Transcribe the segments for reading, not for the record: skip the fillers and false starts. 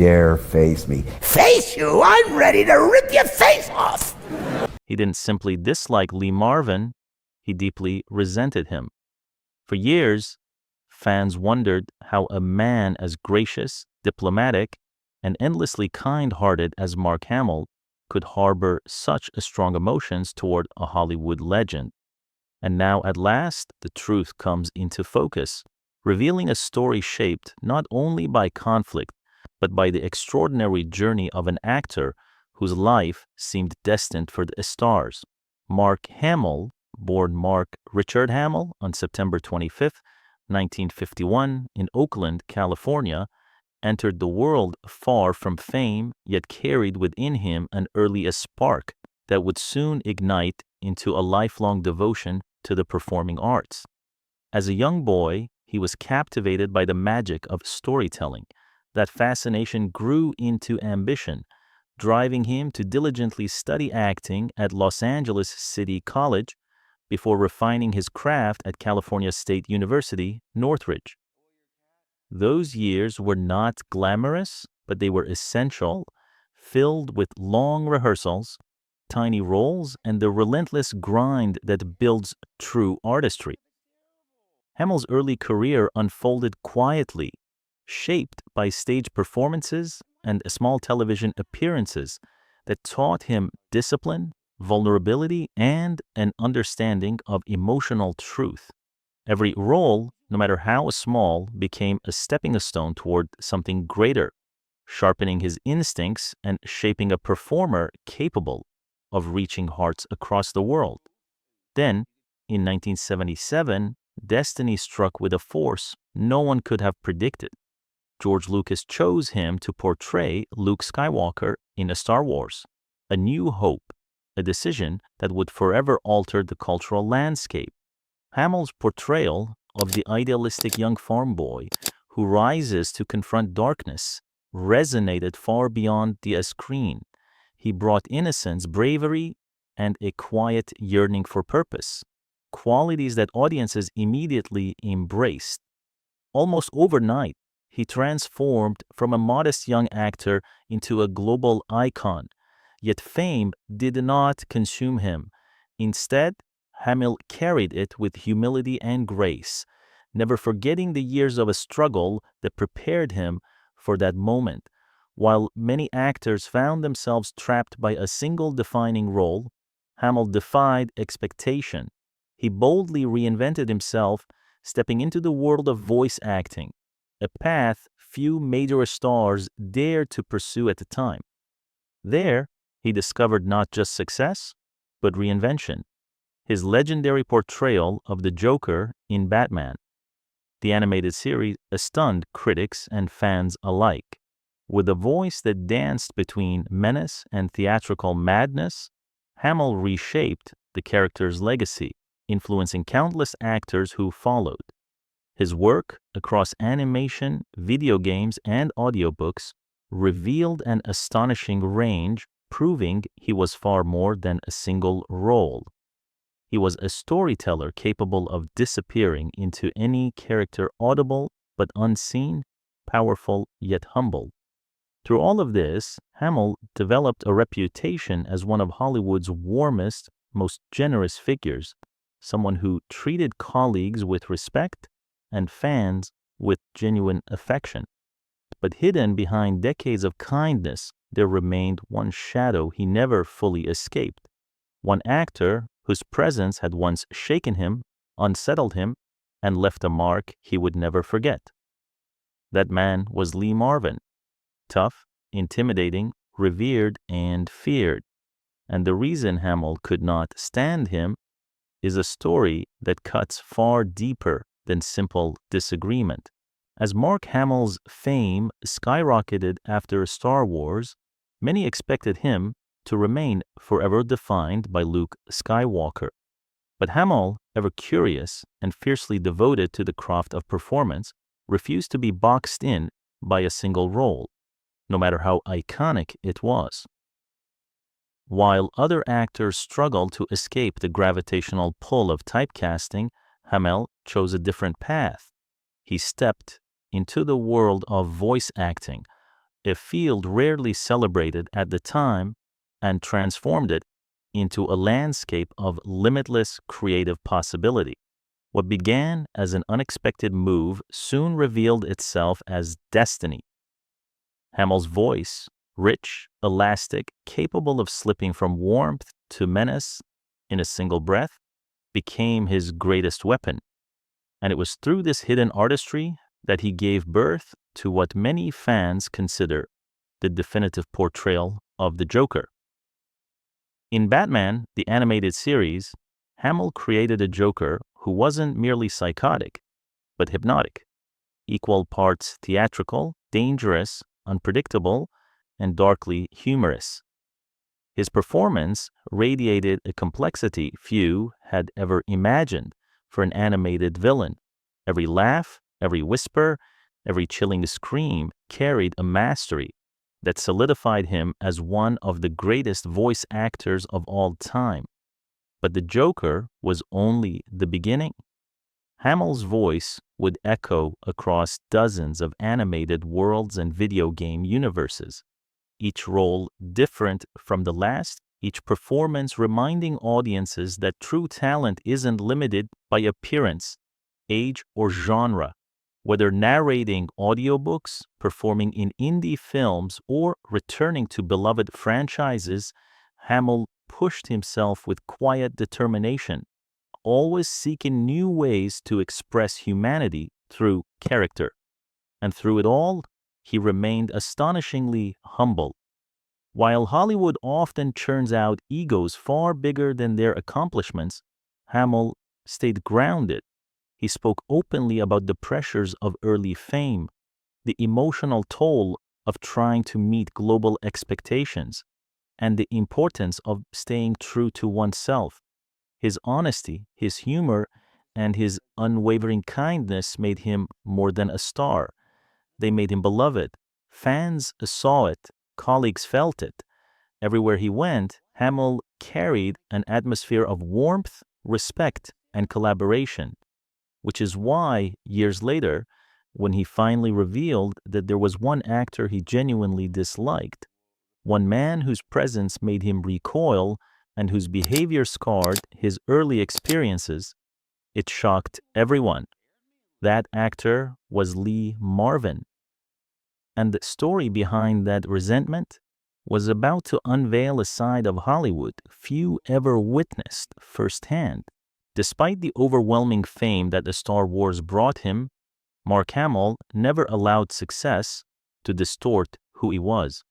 Dare face me. Face you? I'm ready to rip your face off! He didn't simply dislike Lee Marvin, he deeply resented him. For years, fans wondered how a man as gracious, diplomatic, and endlessly kind-hearted as Mark Hamill could harbor such strong emotions toward a Hollywood legend. And now, at last, the truth comes into focus, revealing a story shaped not only by conflict, but by the extraordinary journey of an actor whose life seemed destined for the stars. Mark Hamill, born Mark Richard Hamill on September 25, 1951, in Oakland, California, entered the world far from fame, yet carried within him an early spark that would soon ignite into a lifelong devotion to the performing arts. As a young boy, he was captivated by the magic of storytelling. That fascination grew into ambition, driving him to diligently study acting at Los Angeles City College before refining his craft at California State University, Northridge. Those years were not glamorous, but they were essential, filled with long rehearsals, tiny roles, and the relentless grind that builds true artistry. Hamill's early career unfolded quietly, shaped by stage performances and small television appearances that taught him discipline, vulnerability, and an understanding of emotional truth. Every role, no matter how small, became a stepping stone toward something greater, sharpening his instincts and shaping a performer capable of reaching hearts across the world. Then, in 1977, destiny struck with a force no one could have predicted. George Lucas chose him to portray Luke Skywalker in A Star Wars: A New Hope, a decision that would forever alter the cultural landscape. Hamill's portrayal of the idealistic young farm boy who rises to confront darkness resonated far beyond the screen. He brought innocence, bravery, and a quiet yearning for purpose, qualities that audiences immediately embraced. Almost overnight, he transformed from a modest young actor into a global icon, yet fame did not consume him. Instead, Hamill carried it with humility and grace, never forgetting the years of a struggle that prepared him for that moment. While many actors found themselves trapped by a single defining role, Hamill defied expectation. He boldly reinvented himself, stepping into the world of voice acting, a path few major stars dared to pursue at the time. There, he discovered not just success, but reinvention. His legendary portrayal of the Joker in Batman, the animated series, stunned critics and fans alike. With a voice that danced between menace and theatrical madness, Hamill reshaped the character's legacy, influencing countless actors who followed. His work across animation, video games, and audiobooks revealed an astonishing range, proving he was far more than a single role. He was a storyteller capable of disappearing into any character, audible but unseen, powerful yet humble. Through all of this, Hamill developed a reputation as one of Hollywood's warmest, most generous figures, someone who treated colleagues with respect and fans with genuine affection. But hidden behind decades of kindness, there remained one shadow he never fully escaped. One actor whose presence had once shaken him, unsettled him, and left a mark he would never forget. That man was Lee Marvin. Tough, intimidating, revered, and feared. And the reason Hamill could not stand him is a story that cuts far deeper than simple disagreement. As Mark Hamill's fame skyrocketed after Star Wars, many expected him to remain forever defined by Luke Skywalker. But Hamill, ever curious and fiercely devoted to the craft of performance, refused to be boxed in by a single role, no matter how iconic it was. While other actors struggled to escape the gravitational pull of typecasting, Hamill chose a different path. He stepped into the world of voice acting, a field rarely celebrated at the time, and transformed it into a landscape of limitless creative possibility. What began as an unexpected move soon revealed itself as destiny. Hamill's voice, rich, elastic, capable of slipping from warmth to menace in a single breath, became his greatest weapon. And it was through this hidden artistry that he gave birth to what many fans consider the definitive portrayal of the Joker. In Batman, the animated series, Hamill created a Joker who wasn't merely psychotic, but hypnotic, equal parts theatrical, dangerous, unpredictable, and darkly humorous. His performance radiated a complexity few had ever imagined for an animated villain. Every laugh, every whisper, every chilling scream carried a mastery that solidified him as one of the greatest voice actors of all time. But the Joker was only the beginning. Hamill's voice would echo across dozens of animated worlds and video game universes, each role different from the last, each performance reminding audiences that true talent isn't limited by appearance, age, or genre. Whether narrating audiobooks, performing in indie films, or returning to beloved franchises, Hamill pushed himself with quiet determination, always seeking new ways to express humanity through character. And through it all, he remained astonishingly humble. While Hollywood often churns out egos far bigger than their accomplishments, Hamill stayed grounded. He spoke openly about the pressures of early fame, the emotional toll of trying to meet global expectations, and the importance of staying true to oneself. His honesty, his humor, and his unwavering kindness made him more than a star. They made him beloved. Fans saw it, colleagues felt it. Everywhere he went, Hamill carried an atmosphere of warmth, respect, and collaboration, which is why, years later, when he finally revealed that there was one actor he genuinely disliked, one man whose presence made him recoil and whose behavior scarred his early experiences, it shocked everyone. That actor was Lee Marvin. And the story behind that resentment was about to unveil a side of Hollywood few ever witnessed firsthand. Despite the overwhelming fame that the Star Wars brought him, Mark Hamill never allowed success to distort who he was.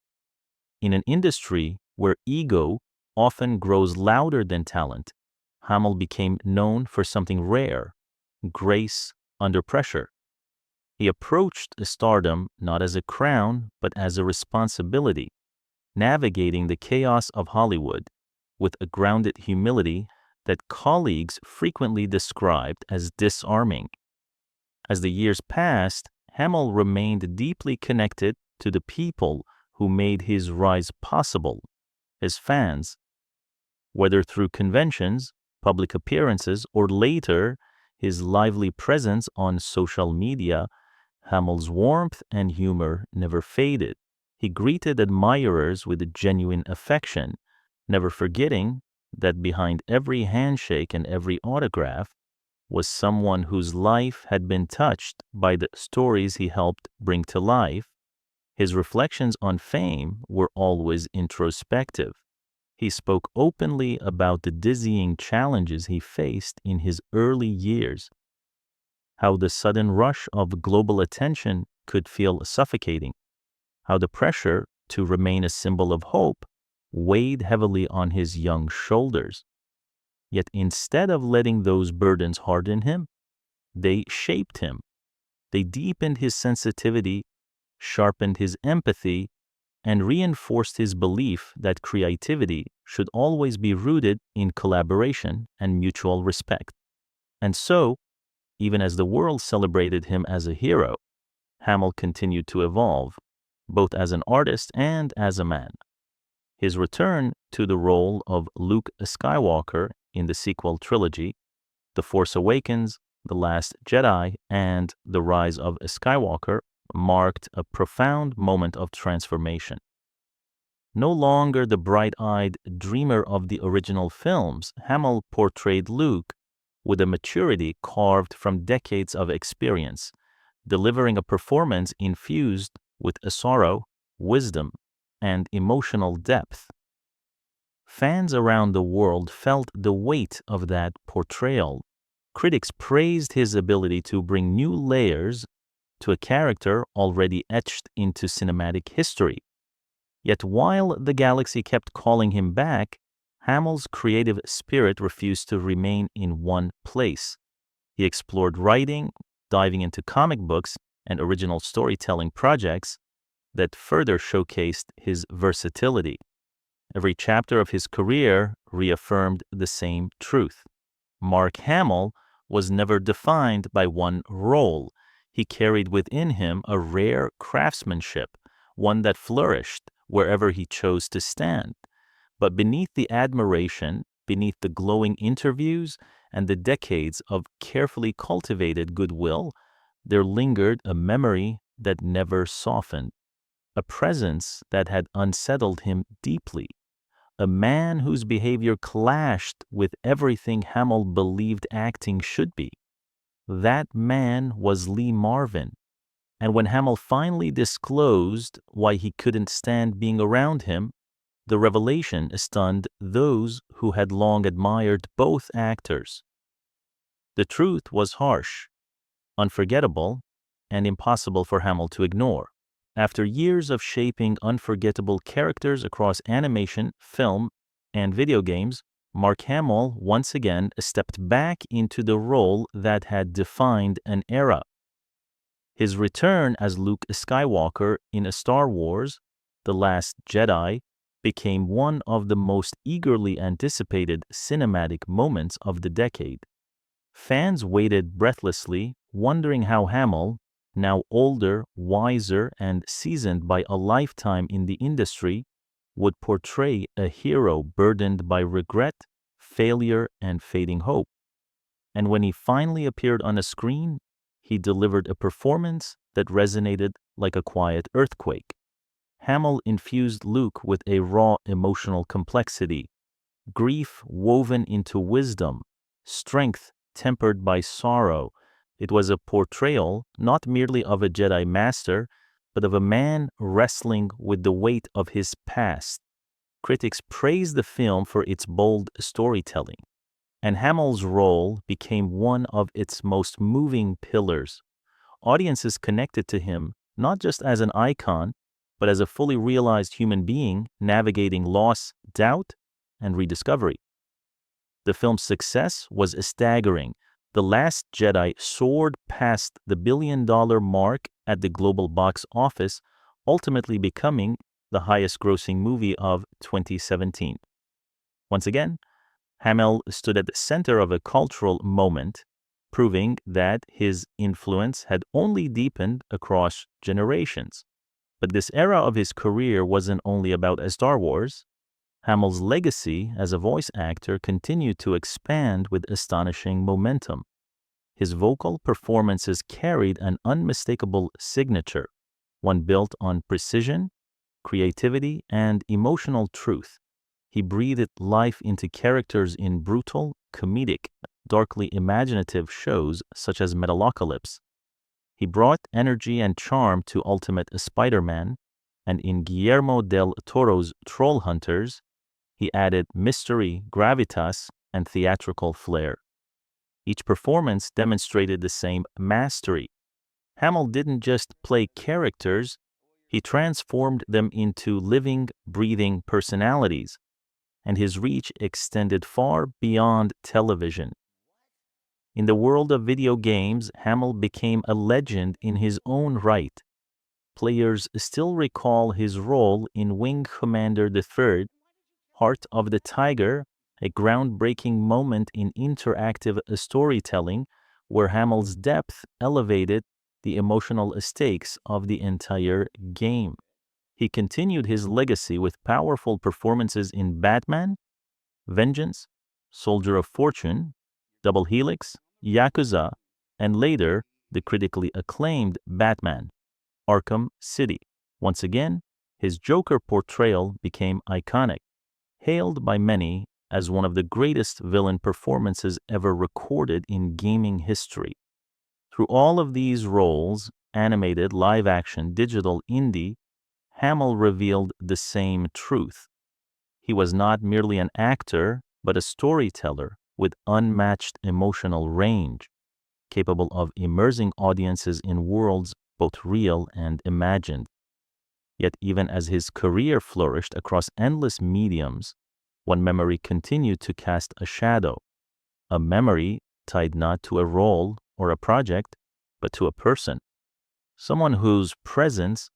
In an industry where ego often grows louder than talent, Hamill became known for something rare: grace under pressure. He approached stardom not as a crown, but as a responsibility, navigating the chaos of Hollywood with a grounded humility that colleagues frequently described as disarming. As the years passed, Hamill remained deeply connected to the people who made his rise possible, his fans. Whether through conventions, public appearances, or later his lively presence on social media, Hamill's warmth and humor never faded. He greeted admirers with genuine affection, never forgetting that behind every handshake and every autograph was someone whose life had been touched by the stories he helped bring to life. His reflections on fame were always introspective. He spoke openly about the dizzying challenges he faced in his early years, how the sudden rush of global attention could feel suffocating, how the pressure to remain a symbol of hope weighed heavily on his young shoulders. Yet instead of letting those burdens harden him, they shaped him. They deepened his sensitivity, sharpened his empathy, and reinforced his belief that creativity should always be rooted in collaboration and mutual respect. And so, even as the world celebrated him as a hero, Hamill continued to evolve, both as an artist and as a man. His return to the role of Luke Skywalker in the sequel trilogy, The Force Awakens, The Last Jedi, and The Rise of Skywalker, marked a profound moment of transformation. No longer the bright-eyed dreamer of the original films, Hamill portrayed Luke with a maturity carved from decades of experience, delivering a performance infused with a sorrow, wisdom, and emotional depth. Fans around the world felt the weight of that portrayal. Critics praised his ability to bring new layers to a character already etched into cinematic history. Yet while the galaxy kept calling him back, Hamill's creative spirit refused to remain in one place. He explored writing, diving into comic books and original storytelling projects that further showcased his versatility. Every chapter of his career reaffirmed the same truth. Mark Hamill was never defined by one role. He carried within him a rare craftsmanship, one that flourished wherever he chose to stand. But beneath the admiration, beneath the glowing interviews, and the decades of carefully cultivated goodwill, there lingered a memory that never softened, a presence that had unsettled him deeply, a man whose behavior clashed with everything Hamill believed acting should be. That man was Lee Marvin, and when Hamill finally disclosed why he couldn't stand being around him, the revelation stunned those who had long admired both actors. The truth was harsh, unforgettable, and impossible for Hamill to ignore. After years of shaping unforgettable characters across animation, film, and video games, Mark Hamill once again stepped back into the role that had defined an era. His return as Luke Skywalker in A Star Wars: The Last Jedi became one of the most eagerly anticipated cinematic moments of the decade. Fans waited breathlessly, wondering how Hamill, now older, wiser, and seasoned by a lifetime in the industry, would portray a hero burdened by regret, failure, and fading hope. And when he finally appeared on a screen, he delivered a performance that resonated like a quiet earthquake. Hamill infused Luke with a raw emotional complexity, grief woven into wisdom, strength tempered by sorrow. It was a portrayal not merely of a Jedi master, but of a man wrestling with the weight of his past. Critics praised the film for its bold storytelling, and Hamill's role became one of its most moving pillars. Audiences connected to him not just as an icon, but as a fully realized human being navigating loss, doubt, and rediscovery. The film's success was staggering. The Last Jedi soared past the billion-dollar mark at the global box office, ultimately becoming the highest-grossing movie of 2017. Once again, Hamill stood at the center of a cultural moment, proving that his influence had only deepened across generations. But this era of his career wasn't only about A Star Wars. Hamill's legacy as a voice actor continued to expand with astonishing momentum. His vocal performances carried an unmistakable signature, one built on precision, creativity, and emotional truth. He breathed life into characters in brutal, comedic, darkly imaginative shows such as Metalocalypse. He brought energy and charm to Ultimate Spider-Man, and in Guillermo del Toro's Troll Hunters, he added mystery, gravitas, and theatrical flair. Each performance demonstrated the same mastery. Hamill didn't just play characters, he transformed them into living, breathing personalities, and his reach extended far beyond television. In the world of video games, Hamill became a legend in his own right. Players still recall his role in Wing Commander III, Heart of the Tiger, a groundbreaking moment in interactive storytelling where Hamill's depth elevated the emotional stakes of the entire game. He continued his legacy with powerful performances in Batman, Vengeance, Soldier of Fortune, Double Helix, Yakuza, and later the critically acclaimed Batman. Arkham City. Once again, his Joker portrayal became iconic, hailed by many as one of the greatest villain performances ever recorded in gaming history. Through all of these roles, animated, live-action, digital, indie, Hamill revealed the same truth. He was not merely an actor, but a storyteller with unmatched emotional range, capable of immersing audiences in worlds both real and imagined. Yet even as his career flourished across endless mediums, one memory continued to cast a shadow, a memory tied not to a role or a project, but to a person, someone whose presence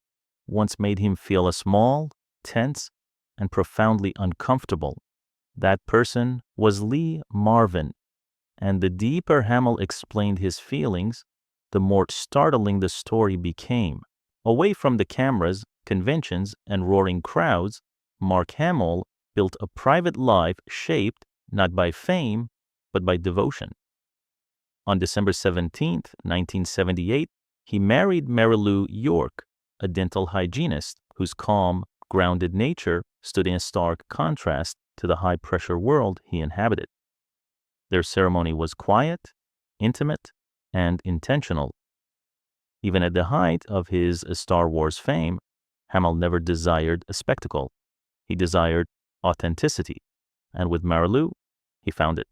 once made him feel small, tense, and profoundly uncomfortable. That person was Lee Marvin, and the deeper Hamill explained his feelings, the more startling the story became. Away from the cameras, conventions, and roaring crowds, Mark Hamill built a private life shaped not by fame, but by devotion. On December 17, 1978, he married Marilou York, a dental hygienist whose calm, grounded nature stood in stark contrast to the high-pressure world he inhabited. Their ceremony was quiet, intimate, and intentional. Even at the height of his Star Wars fame, Hamill never desired a spectacle. He desired authenticity, and with Marilou, he found it.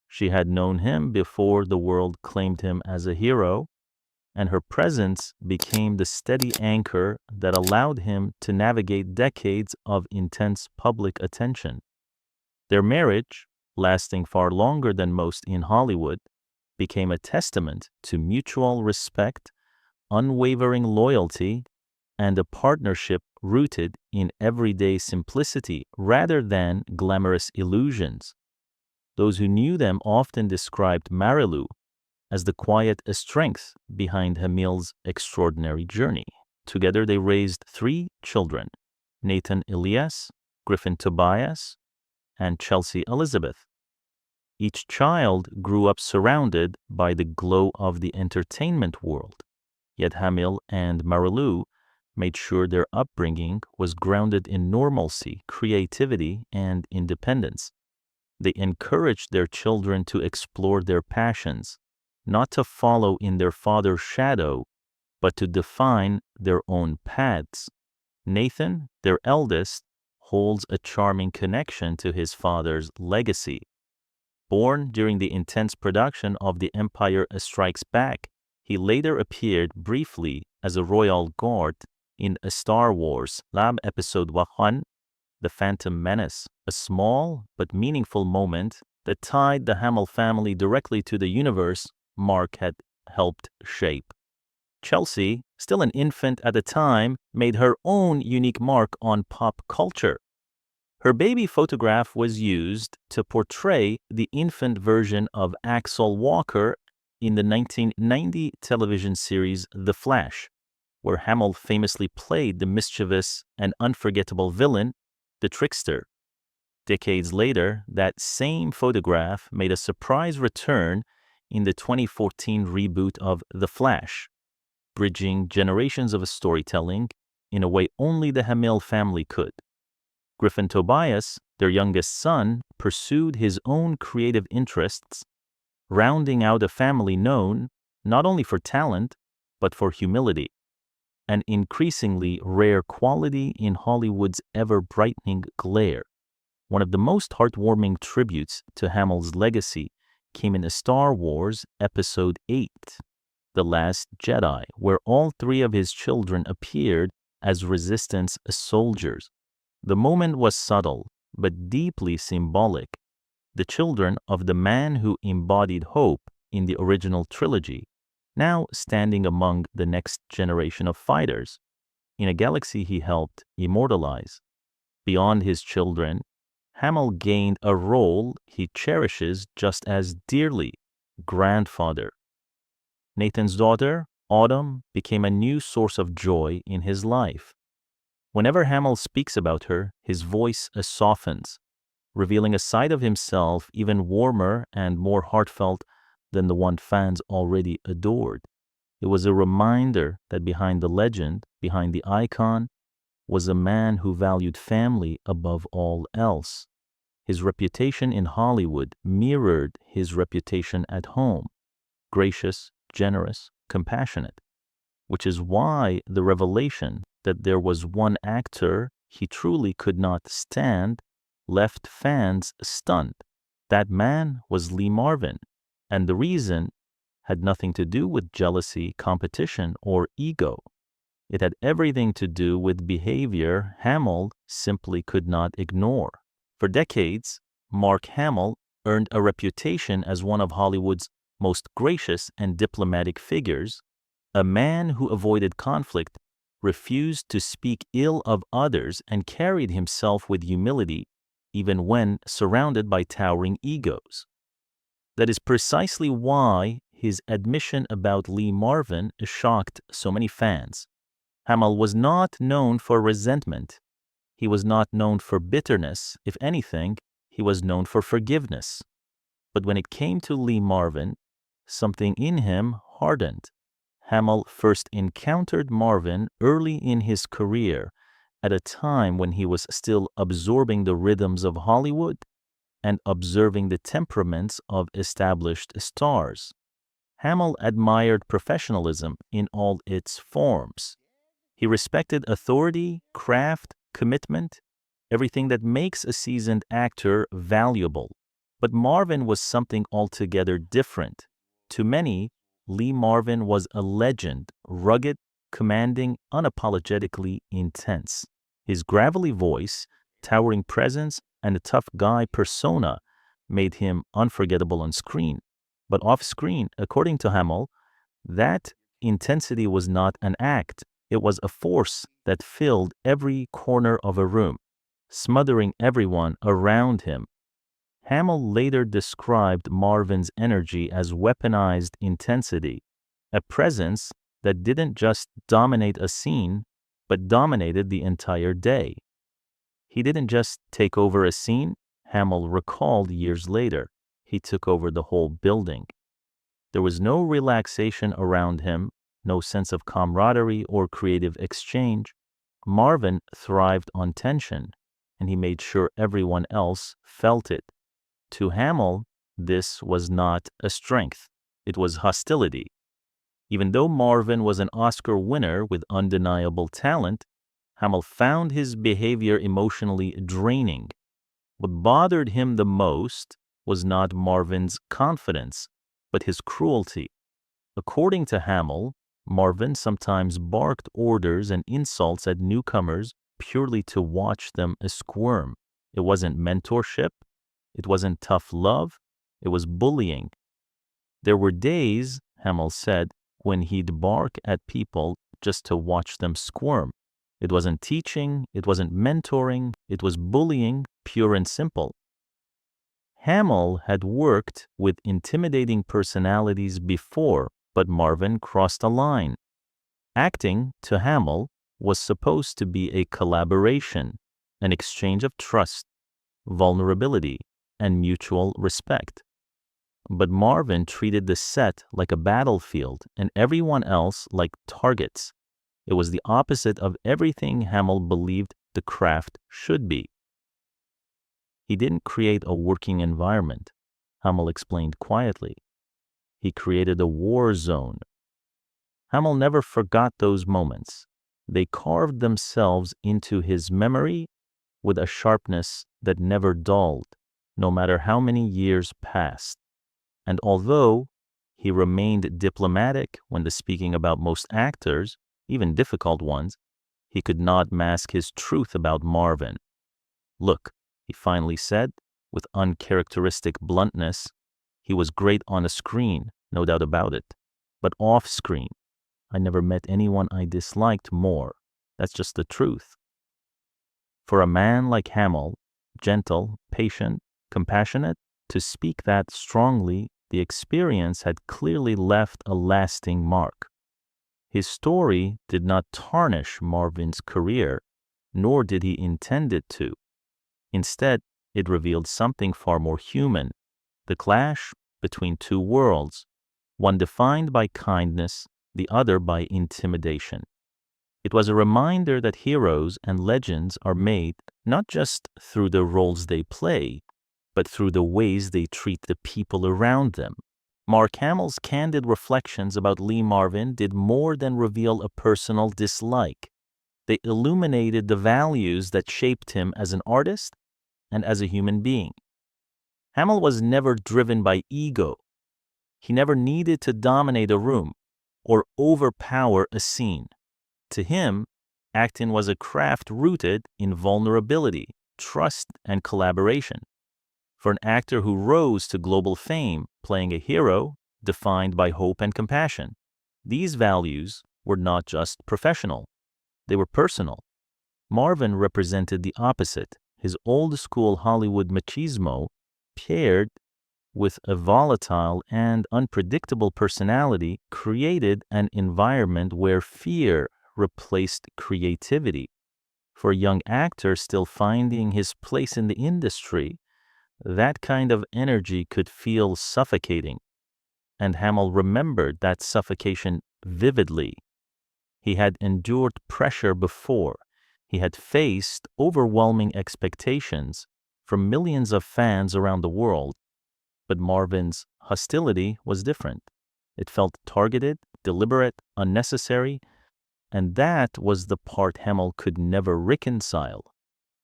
She had known him before the world claimed him as a hero, and her presence became the steady anchor that allowed him to navigate decades of intense public attention. Their marriage, lasting far longer than most in Hollywood, became a testament to mutual respect, unwavering loyalty, and a partnership rooted in everyday simplicity rather than glamorous illusions. Those who knew them often described Marilou as the quiet strength behind Hamill's extraordinary journey. Together they raised 3 children, Nathan Elias, Griffin Tobias, and Chelsea Elizabeth. Each child grew up surrounded by the glow of the entertainment world, yet Hamill and Marilou made sure their upbringing was grounded in normalcy, creativity, and independence. They encouraged their children to explore their passions, not to follow in their father's shadow, but to define their own paths. Nathan, their eldest, holds a charming connection to his father's legacy. Born during the intense production of The Empire Strikes Back, he later appeared briefly as a royal guard in a Star Wars Lab Episode 1, The Phantom Menace, a small but meaningful moment that tied the Hamill family directly to the universe Mark had helped shape. Chelsea, still an infant at the time, made her own unique mark on pop culture. Her baby photograph was used to portray the infant version of Axel Walker in the 1990 television series The Flash, where Hamill famously played the mischievous and unforgettable villain, the Trickster. Decades later, that same photograph made a surprise return in the 2014 reboot of The Flash, bridging generations of storytelling in a way only the Hamill family could. Griffin Tobias, their youngest son, pursued his own creative interests, rounding out a family known not only for talent, but for humility, an increasingly rare quality in Hollywood's ever-brightening glare. One of the most heartwarming tributes to Hamill's legacy came in Star Wars Episode 8, The Last Jedi, where all 3 of his children appeared as Resistance soldiers. The moment was subtle, but deeply symbolic. The children of the man who embodied hope in the original trilogy, now standing among the next generation of fighters, in a galaxy he helped immortalize. Beyond his children, Hamill gained a role he cherishes just as dearly, grandfather. Nathan's daughter, Autumn, became a new source of joy in his life. Whenever Hamill speaks about her, his voice softens, revealing a side of himself even warmer and more heartfelt than the one fans already adored. It was a reminder that behind the legend, behind the icon, was a man who valued family above all else. His reputation in Hollywood mirrored his reputation at home: gracious, generous, compassionate, which is why the revelation that there was one actor he truly could not stand left fans stunned. That man was Lee Marvin, and the reason had nothing to do with jealousy, competition, or ego. It had everything to do with behavior Hamill simply could not ignore. For decades, Mark Hamill earned a reputation as one of Hollywood's most gracious and diplomatic figures, a man who avoided conflict, refused to speak ill of others, and carried himself with humility even when surrounded by towering egos. That is precisely why his admission about Lee Marvin shocked so many fans. Hamill was not known for resentment. He was not known for bitterness. If anything, he was known for forgiveness. But when it came to Lee Marvin, something in him hardened. Hamill first encountered Marvin early in his career, at a time when he was still absorbing the rhythms of Hollywood and observing the temperaments of established stars. Hamill admired professionalism in all its forms. He respected authority, craft, commitment, everything that makes a seasoned actor valuable. But Marvin was something altogether different. To many, Lee Marvin was a legend, rugged, commanding, unapologetically intense. His gravelly voice, towering presence, and a tough guy persona made him unforgettable on screen. But off-screen, according to Hamill, that intensity was not an act. It was a force that filled every corner of a room, smothering everyone around him. Hamill later described Marvin's energy as weaponized intensity, a presence that didn't just dominate a scene, but dominated the entire day. He didn't just take over a scene, Hamill recalled years later. He took over the whole building. There was no relaxation around him, no sense of camaraderie or creative exchange. Marvin thrived on tension, and he made sure everyone else felt it. To Hamill, this was not a strength. It was hostility. Even though Marvin was an Oscar winner with undeniable talent, Hamill found his behavior emotionally draining. What bothered him the most was not Marvin's confidence, but his cruelty. According to Hamill, Marvin sometimes barked orders and insults at newcomers purely to watch them squirm. It wasn't mentorship. It wasn't tough love. It was bullying. There were days, Hamill said, when he'd bark at people just to watch them squirm. It wasn't teaching. It wasn't mentoring. It was bullying, pure and simple. Hamill had worked with intimidating personalities before, but Marvin crossed a line. Acting, to Hamill, was supposed to be a collaboration, an exchange of trust, vulnerability, and mutual respect. But Marvin treated the set like a battlefield and everyone else like targets. It was the opposite of everything Hamill believed the craft should be. He didn't create a working environment, Hamill explained quietly. He created a war zone. Hamill never forgot those moments. They carved themselves into his memory with a sharpness that never dulled, no matter how many years passed. And although he remained diplomatic when speaking about most actors, even difficult ones, he could not mask his truth about Marvin. "Look," he finally said, with uncharacteristic bluntness, "he was great on a screen, no doubt about it. But off-screen, I never met anyone I disliked more. That's just the truth." For a man like Hamill, gentle, patient, compassionate, to speak that strongly, the experience had clearly left a lasting mark. His story did not tarnish Marvin's career, nor did he intend it to. Instead, it revealed something far more human, the clash between two worlds, one defined by kindness, the other by intimidation. It was a reminder that heroes and legends are made not just through the roles they play, but through the ways they treat the people around them. Mark Hamill's candid reflections about Lee Marvin did more than reveal a personal dislike. They illuminated the values that shaped him as an artist and as a human being. Hamill was never driven by ego. He never needed to dominate a room or overpower a scene. To him, acting was a craft rooted in vulnerability, trust, and collaboration. For an actor who rose to global fame, playing a hero defined by hope and compassion, these values were not just professional, they were personal. Marvin represented the opposite. His old-school Hollywood machismo paired with a volatile and unpredictable personality created an environment where fear replaced creativity. For a young actor still finding his place in the industry, that kind of energy could feel suffocating, and Hamill remembered that suffocation vividly. He had endured pressure before. He had faced overwhelming expectations from millions of fans around the world, but Marvin's hostility was different. It felt targeted, deliberate, unnecessary, and that was the part Hamill could never reconcile.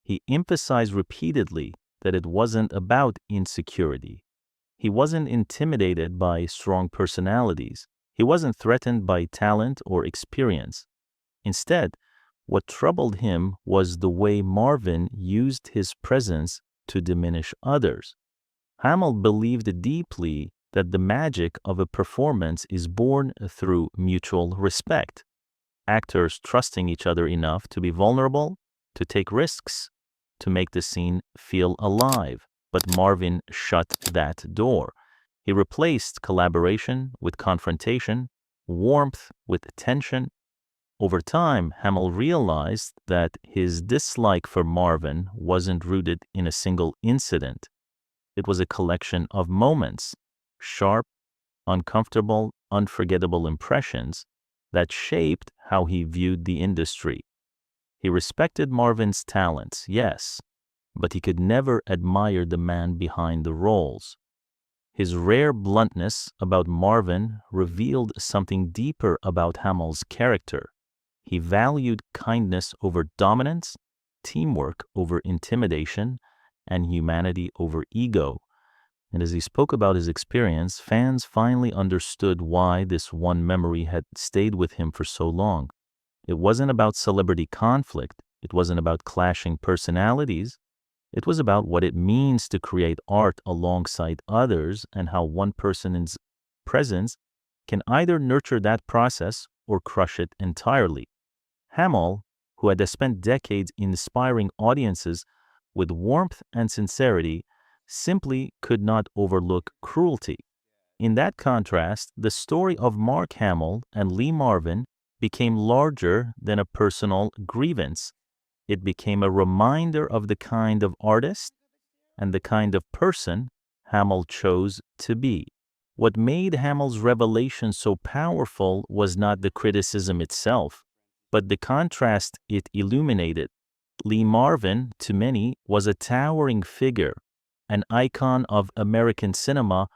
He emphasized repeatedly that it wasn't about insecurity. He wasn't intimidated by strong personalities. He wasn't threatened by talent or experience. Instead, what troubled him was the way Marvin used his presence to diminish others. Hamill believed deeply that the magic of a performance is born through mutual respect. Actors trusting each other enough to be vulnerable, to take risks, to make the scene feel alive. But Marvin shut that door. He replaced collaboration with confrontation, warmth with tension. Over time, Hamill realized that his dislike for Marvin wasn't rooted in a single incident. It was a collection of moments, sharp, uncomfortable, unforgettable impressions that shaped how he viewed the industry. He respected Marvin's talents, yes, but he could never admire the man behind the roles. His rare bluntness about Marvin revealed something deeper about Hamill's character. He valued kindness over dominance, teamwork over intimidation, and humanity over ego. And as he spoke about his experience, fans finally understood why this one memory had stayed with him for so long. It wasn't about celebrity conflict. It wasn't about clashing personalities. It was about what it means to create art alongside others and how one person's presence can either nurture that process or crush it entirely. Hamill, who had spent decades inspiring audiences with warmth and sincerity, simply could not overlook cruelty. In that contrast, the story of Mark Hamill and Lee Marvin became larger than a personal grievance. It became a reminder of the kind of artist and the kind of person Hamill chose to be. What made Hamill's revelation so powerful was not the criticism itself, but the contrast it illuminated. Lee Marvin, to many, was a towering figure, an icon of American cinema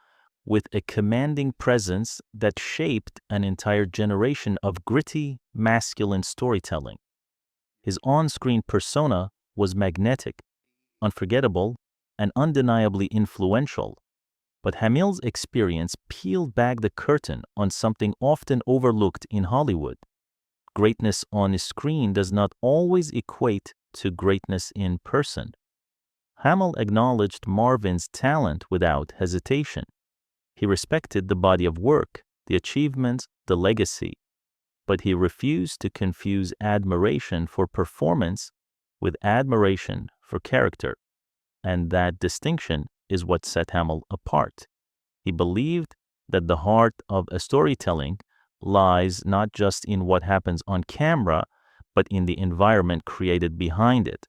with a commanding presence that shaped an entire generation of gritty, masculine storytelling. His on-screen persona was magnetic, unforgettable, and undeniably influential. But Hamill's experience peeled back the curtain on something often overlooked in Hollywood. Greatness on a screen does not always equate to greatness in person. Hamill acknowledged Marvin's talent without hesitation. He respected the body of work, the achievements, the legacy, but he refused to confuse admiration for performance with admiration for character. And that distinction is what set Hamill apart. He believed that the heart of a storytelling lies not just in what happens on camera, but in the environment created behind it.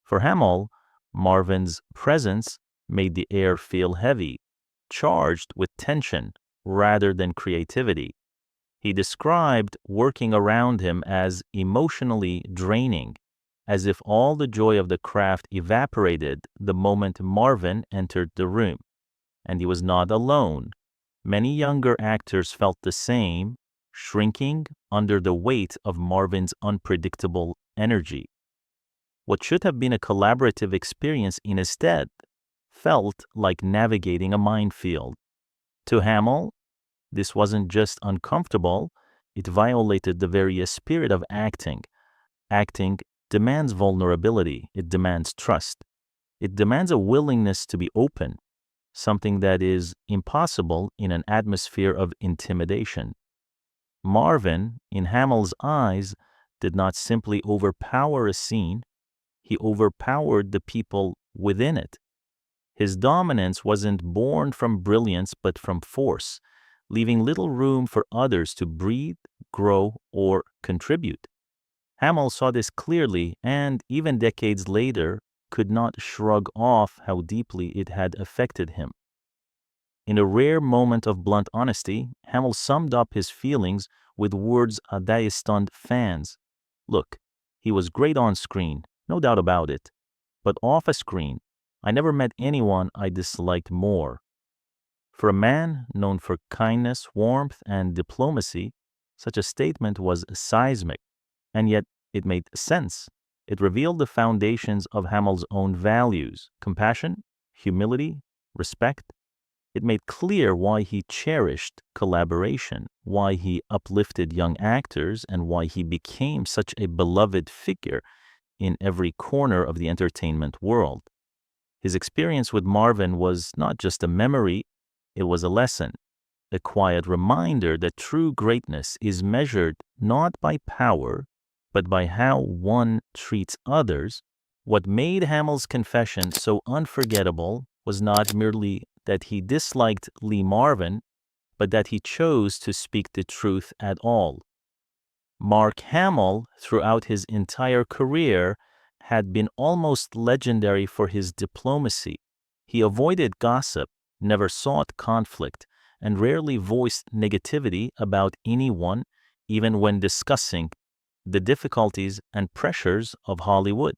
For Hamill, Marvin's presence made the air feel heavy, charged with tension rather than creativity. He described working around him as emotionally draining, as if all the joy of the craft evaporated the moment Marvin entered the room. And he was not alone. Many younger actors felt the same, shrinking under the weight of Marvin's unpredictable energy. What should have been a collaborative experience instead felt like navigating a minefield. To Hamill, this wasn't just uncomfortable, it violated the very spirit of acting. Acting demands vulnerability, it demands trust, it demands a willingness to be open, something that is impossible in an atmosphere of intimidation. Marvin, in Hamill's eyes, did not simply overpower a scene, he overpowered the people within it. His dominance wasn't born from brilliance but from force, leaving little room for others to breathe, grow, or contribute. Hamill saw this clearly and, even decades later, could not shrug off how deeply it had affected him. In a rare moment of blunt honesty, Hamill summed up his feelings with words that stunned fans. Look, he was great on screen, no doubt about it. But off a screen, I never met anyone I disliked more. For a man known for kindness, warmth, and diplomacy, such a statement was seismic, and yet it made sense. It revealed the foundations of Hamill's own values: compassion, humility, respect. It made clear why he cherished collaboration, why he uplifted young actors, and why he became such a beloved figure in every corner of the entertainment world. His experience with Marvin was not just a memory, it was a lesson, a quiet reminder that true greatness is measured not by power, but by how one treats others. What made Hamill's confession so unforgettable was not merely that he disliked Lee Marvin, but that he chose to speak the truth at all. Mark Hamill, throughout his entire career, had been almost legendary for his diplomacy. He avoided gossip, never sought conflict, and rarely voiced negativity about anyone, even when discussing the difficulties and pressures of Hollywood.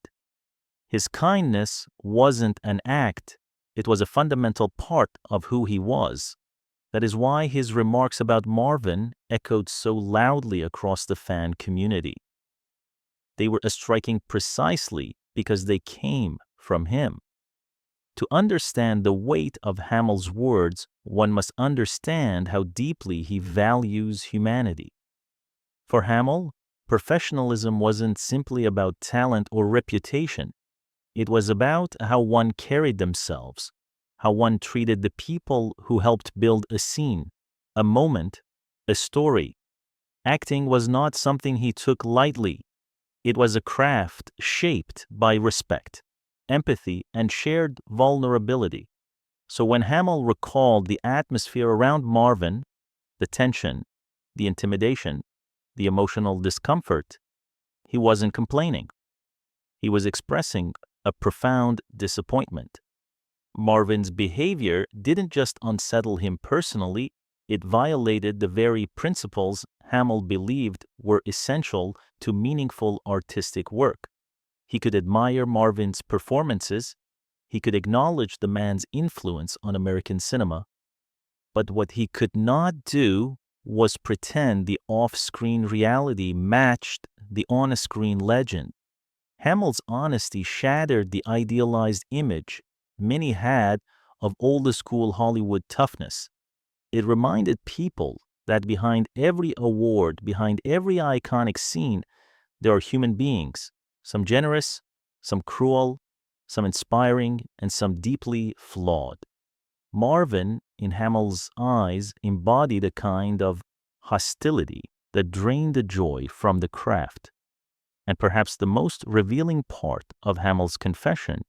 His kindness wasn't an act, it was a fundamental part of who he was. That is why his remarks about Marvin echoed so loudly across the fan community. They were striking precisely because they came from him. To understand the weight of Hamill's words, one must understand how deeply he values humanity. For Hamill, professionalism wasn't simply about talent or reputation. It was about how one carried themselves, how one treated the people who helped build a scene, a moment, a story. Acting was not something he took lightly. It was a craft shaped by respect, empathy, and shared vulnerability. So when Hamill recalled the atmosphere around Marvin, the tension, the intimidation, the emotional discomfort, he wasn't complaining. He was expressing a profound disappointment. Marvin's behavior didn't just unsettle him personally, it violated the very principles Hamill believed were essential to meaningful artistic work. He could admire Marvin's performances, he could acknowledge the man's influence on American cinema, but what he could not do was pretend the off-screen reality matched the on-screen legend. Hamill's honesty shattered the idealized image many had of old-school Hollywood toughness. It reminded people that behind every award, behind every iconic scene, there are human beings, some generous, some cruel, some inspiring, and some deeply flawed. Marvin, in Hamill's eyes, embodied a kind of hostility that drained the joy from the craft. And perhaps the most revealing part of Hamill's confession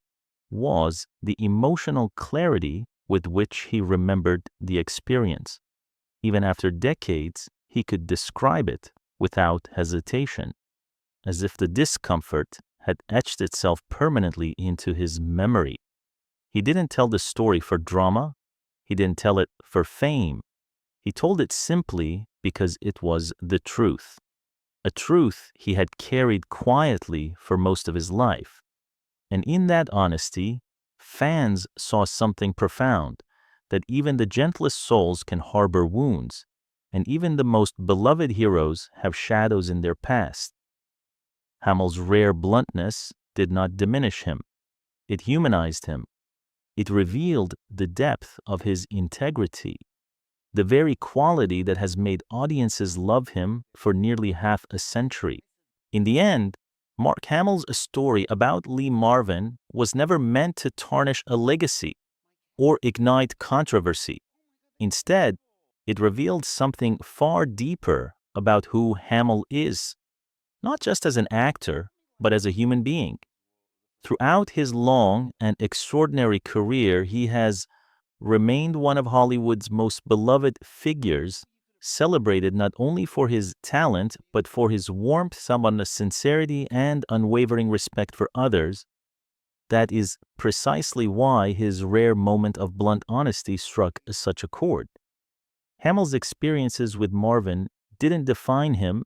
was the emotional clarity with which he remembered the experience. Even after decades, he could describe it without hesitation, as if the discomfort had etched itself permanently into his memory. He didn't tell the story for drama, he didn't tell it for fame, He told it simply because it was the truth, a truth he had carried quietly for most of his life. And in that honesty, fans saw something profound, that even the gentlest souls can harbor wounds, and even the most beloved heroes have shadows in their past. Hamill's rare bluntness did not diminish him. It humanized him. It revealed the depth of his integrity, the very quality that has made audiences love him for nearly half a century. In the end, Mark Hamill's story about Lee Marvin was never meant to tarnish a legacy or ignite controversy. Instead, it revealed something far deeper about who Hamill is, not just as an actor, but as a human being. Throughout his long and extraordinary career, he has remained one of Hollywood's most beloved figures, celebrated not only for his talent, but for his warmth, someone's sincerity, and unwavering respect for others. That is precisely why his rare moment of blunt honesty struck such a chord. Hamill's experiences with Marvin didn't define him,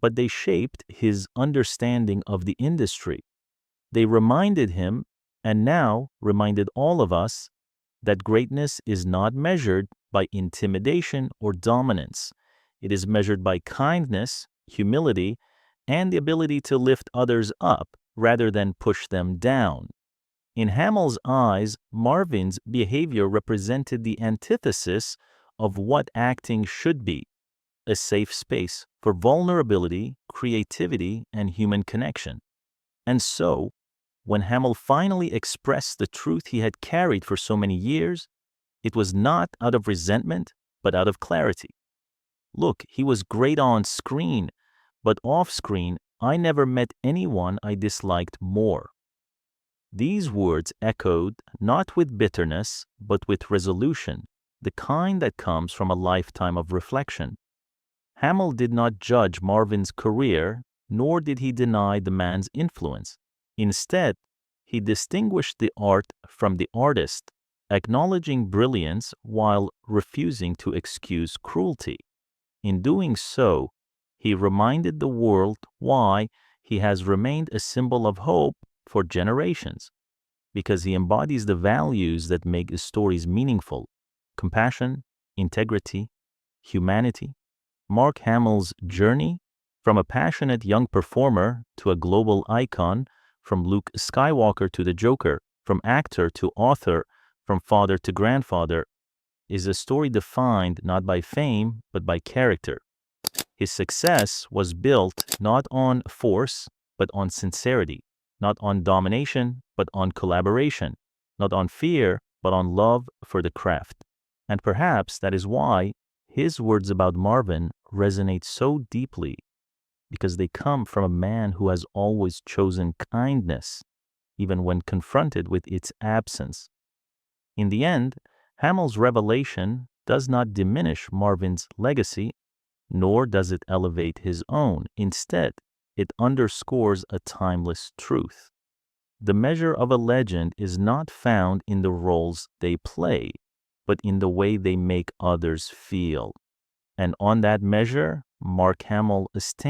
but they shaped his understanding of the industry. They reminded him, and now reminded all of us, that greatness is not measured by intimidation or dominance. It is measured by kindness, humility, and the ability to lift others up rather than push them down. In Hamill's eyes, Marvin's behavior represented the antithesis of what acting should be, a safe space for vulnerability, creativity, and human connection. And so, when Hamill finally expressed the truth he had carried for so many years, it was not out of resentment, but out of clarity. Look, he was great on screen, but off screen, I never met anyone I disliked more. These words echoed not with bitterness, but with resolution, the kind that comes from a lifetime of reflection. Hamill did not judge Marvin's career, nor did he deny the man's influence. Instead, he distinguished the art from the artist, acknowledging brilliance while refusing to excuse cruelty. In doing so, he reminded the world why he has remained a symbol of hope for generations, because he embodies the values that make his stories meaningful: compassion, integrity, humanity. Mark Hamill's journey, from a passionate young performer to a global icon, from Luke Skywalker to the Joker, from actor to author, from father to grandfather, is a story defined not by fame, but by character. His success was built not on force, but on sincerity, not on domination, but on collaboration, not on fear, but on love for the craft. And perhaps that is why his words about Marvin resonate so deeply, because they come from a man who has always chosen kindness, even when confronted with its absence. In the end, Hamill's revelation does not diminish Marvin's legacy, nor does it elevate his own. Instead, it underscores a timeless truth. The measure of a legend is not found in the roles they play, but in the way they make others feel. And on that measure, Mark Hamill stands.